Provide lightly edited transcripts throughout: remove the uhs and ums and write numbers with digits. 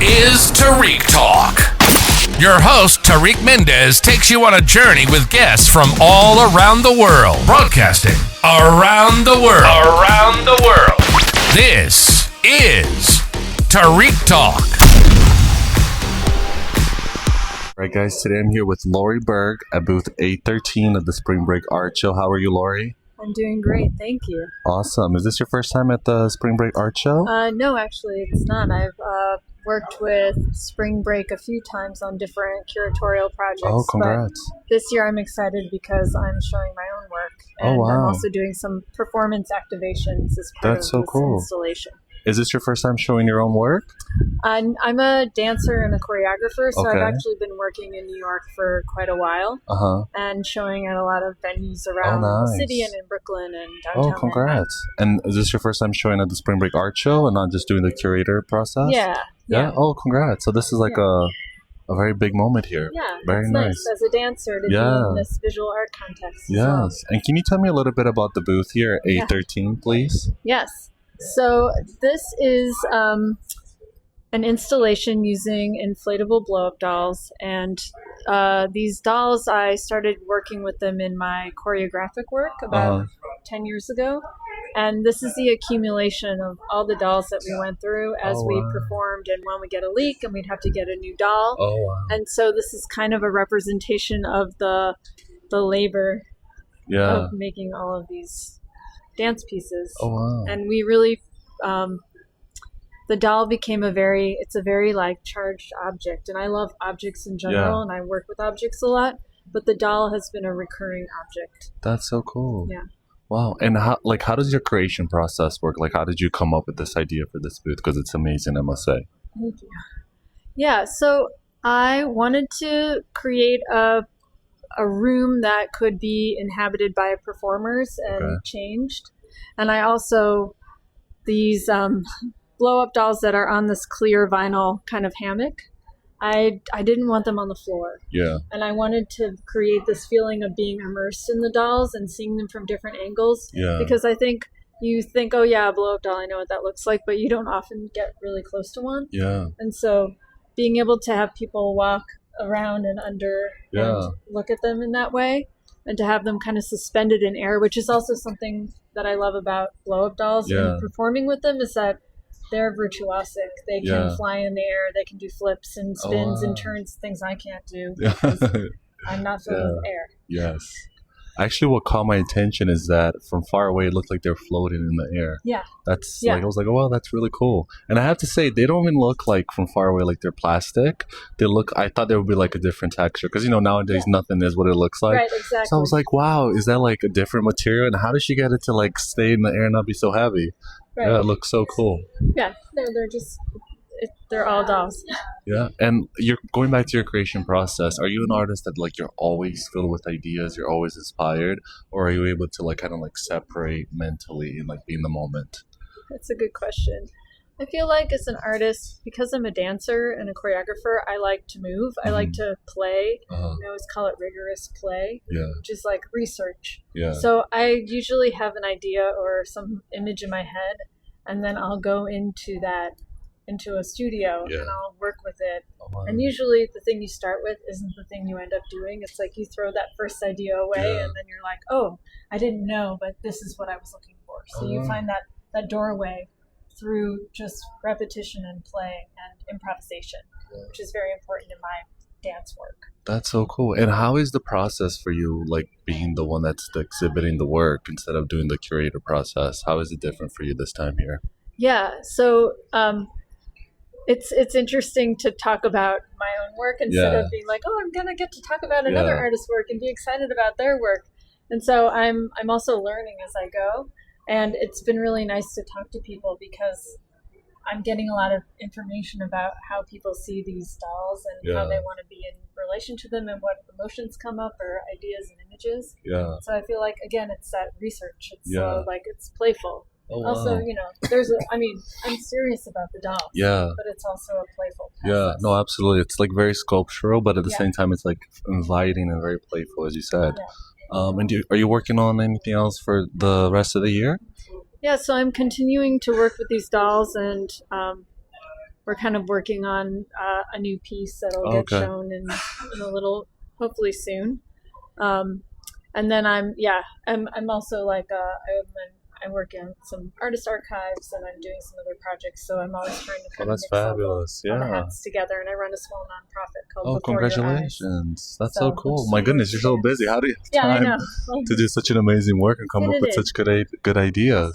is Tarik Talk. Your host, Tarik Mendez, takes you on a journey with guests from all around the world. Broadcasting around the world. Around the world. This is Tarik Talk. All right, guys, today I'm here with Laurie Berg at booth 813 of the Spring Break Art Show. How are you, Laurie? I'm doing great, thank you. Awesome. Is this your first time at the Spring Break Art Show? No, actually, it's not. I've worked with Spring Break a few times on different curatorial projects. Oh, congrats. But this year I'm excited because I'm showing my own work. And I'm also doing some performance activations as part of this installation. Is this your first time showing your own work? I'm a dancer and a choreographer, so I've actually been working in New York for quite a while and showing at a lot of venues around the city and in Brooklyn and downtown. Oh, congrats. And is this your first time showing at the Spring Break Art Show and not just doing the curator process? Yeah. Oh, congrats. So this is like a very big moment here. Yeah, very nice. As a dancer to be in this visual art contest. Yes. And can you tell me a little bit about the booth here at 813, please? Yes. So this is an installation using inflatable blow-up dolls, and these dolls, I started working with them in my choreographic work about 10 years ago, and this is the accumulation of all the dolls that we went through as we performed, and when we get a leak and we'd have to get a new doll. And so this is kind of a representation of the labor of making all of these dance pieces. And we really the doll became a very like charged object, and I love objects in general and I work with objects a lot, but the doll has been a recurring object. That's so cool. Wow. And how does your creation process work? Like, how did you come up with this idea for this booth? Because it's amazing, I must say. Thank you. So I wanted to create a room that could be inhabited by performers and changed. And I also, these blow-up dolls that are on this clear vinyl kind of hammock, I didn't want them on the floor. And I wanted to create this feeling of being immersed in the dolls and seeing them from different angles. Because I think you think, oh yeah, a blow-up doll, I know what that looks like, but you don't often get really close to one. And so being able to have people walk around and under and look at them in that way, and to have them kind of suspended in air, which is also something that I love about blow-up dolls and performing with them, is that they're virtuosic. They can fly in the air, they can do flips and spins and turns, things I can't do because I'm not filled with air. Actually, what caught my attention is that from far away, it looked like they're floating in the air. That's like, I was like, oh, wow, that's really cool. And I have to say, they don't even look like from far away like they're plastic. I thought there would be like a different texture because, nowadays nothing is what it looks like. Right, exactly. So I was like, wow, is that like a different material? And how did she get it to like stay in the air and not be so heavy? Yeah, it looks so cool. They're all dolls. And you're going back to your creation process. Are you an artist that like you're always filled with ideas, you're always inspired, or are you able to like kind of like separate mentally and like be in the moment? That's a good question. I feel like as an artist, because I'm a dancer and a choreographer, I like to move. I like to play. I always call it rigorous play, which is like research. So I usually have an idea or some image in my head, and then I'll go into a studio and I'll work with it. And usually the thing you start with isn't the thing you end up doing. It's like you throw that first idea away and then you're like, oh, I didn't know, but this is what I was looking for. So you find that doorway through just repetition and play and improvisation, which is very important in my dance work. That's so cool. And how is the process for you, like being the one that's exhibiting the work instead of doing the curator process? How is it different for you this time here? So it's interesting to talk about my own work instead of being like, oh, I'm gonna get to talk about another artist's work and be excited about their work. And so I'm also learning as I go, and it's been really nice to talk to people because I'm getting a lot of information about how people see these dolls and how they want to be in relation to them and what emotions come up or ideas and images. So I feel like, again, it's that research. It's like it's playful. Also, I'm serious about the dolls. But it's also a playful process. No, absolutely. It's like very sculptural, but at the same time, it's like inviting and very playful, as you said. And are you working on anything else for the rest of the year? So I'm continuing to work with these dolls, and we're kind of working on a new piece that'll get shown in a little, hopefully soon. And then I'm also like I work in some artist archives, and I'm doing some other projects. So I'm always trying to kind of mix fabulous. all the hats together. And I run a small nonprofit called Before congratulations! That's so cool. My goodness, you're so busy. How do you have time to do such an amazing work and come up with such good ideas?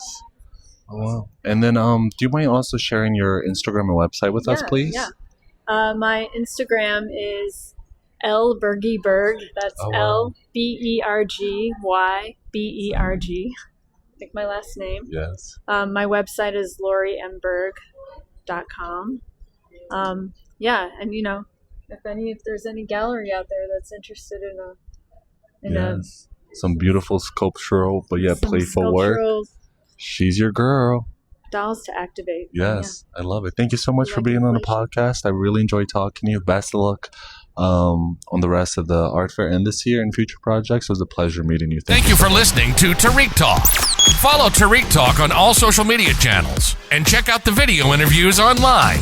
Oh, wow. And then, do you mind also sharing your Instagram and website with us, please? Yeah. My Instagram is Berg. That's LBERGYBERG. Like my last name. Yes. My website is lauriemberg.com. And if there's any gallery out there that's interested in some beautiful sculptural but yet playful work, she's your girl. Dolls to activate. Yes, I love it. Thank you so much for being on the podcast. I really enjoyed talking to you. Best of luck on the rest of the art fair and this year and future projects. It was a pleasure meeting you. Thank you for listening to Tarik Talk. Follow Tarik Talk on all social media channels and check out the video interviews online.